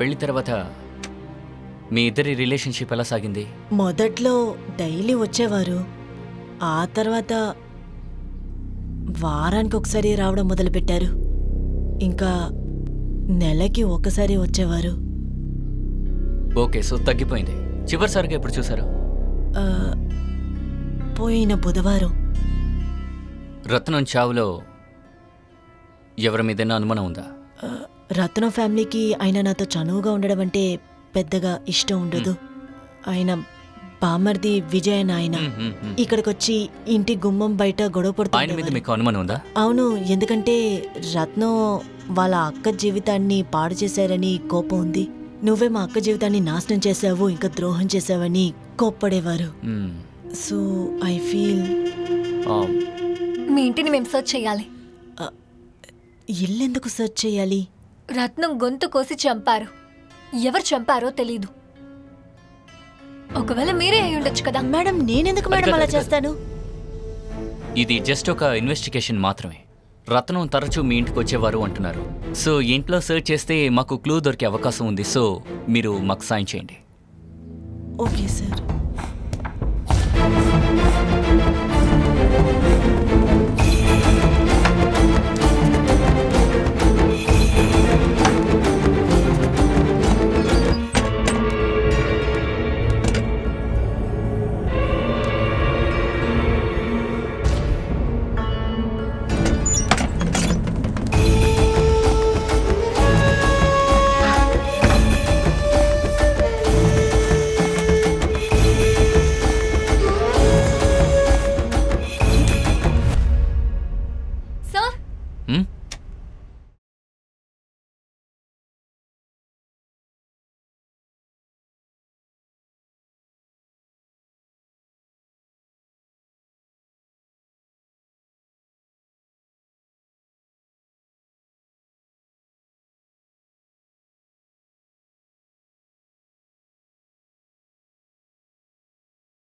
పెళ్లి తర్వాత మీ ఇద్దరి రిలేషన్షిప్ ఎలా సాగింది? మొదట్లో డైలీ వచ్చేవారు, ఆ తర్వాత వారానికి ఒకసారి రావడం మొదలుపెట్టారు. ఇంకా నెలకి ఒకసారి వచ్చేవారు. ఓకే, సో తగ్గిపోయింది. చివరిసారిగా ఎప్పుడు చూసారు? ఆ, పోయిన బుధవారం. రత్నం చావులో ఎవరి మీదైనా అనుమానం ఉందా? ఆ, రత్నం ఫ్యామిలీకి ఆయన నాతో చనువుగా ఉండడం అంటే పెద్దగా ఇష్టం ఉండదు. ఆయన బామర్ది విజయ్ అని ఆయన ఇక్కడికొచ్చి ఇంటి గుమ్మం బయట గొడవ ఆయన మీద పడుతుంది. మీకు అనుమానం ఉందా? అవును, ఎందుకంటే రత్నం వాళ్ళ అక్క జీవితాన్ని పాడు చేశారని కోపం ఉంది. నువ్వే మా అక్క జీవితాన్ని నాశనం చేశావు, ఇంకా ద్రోహం చేశావని కోప్పడేవారు. మ్మ్. సో ఐ ఫీల్ ఆ, మీ ఇంటిని మేము సర్చ్ చేయాలి. ఇల్లెందుకు సెర్చ్ చేయాలి? రత్నం గొంతు కోసి చంపారు. ఎవరు చంపారో తెలీదు. ఒకవేళ మీరే అయి ఉండొచ్చు కదా. మేడం, నేనెందుకు మేడం అలా చేస్తాను? ఇది జస్ట్ ఒక ఇన్వెస్టిగేషన్ మాత్రమే. రత్నం తరచూ మీ ఇంటికి వచ్చేవారు అంటున్నారు. సో ఇంట్లో సర్చ్ చేస్తే మాకు క్లూ దొరికే అవకాశం ఉంది. సో మీరు మాకు సాయం చేయండి. Okay sir.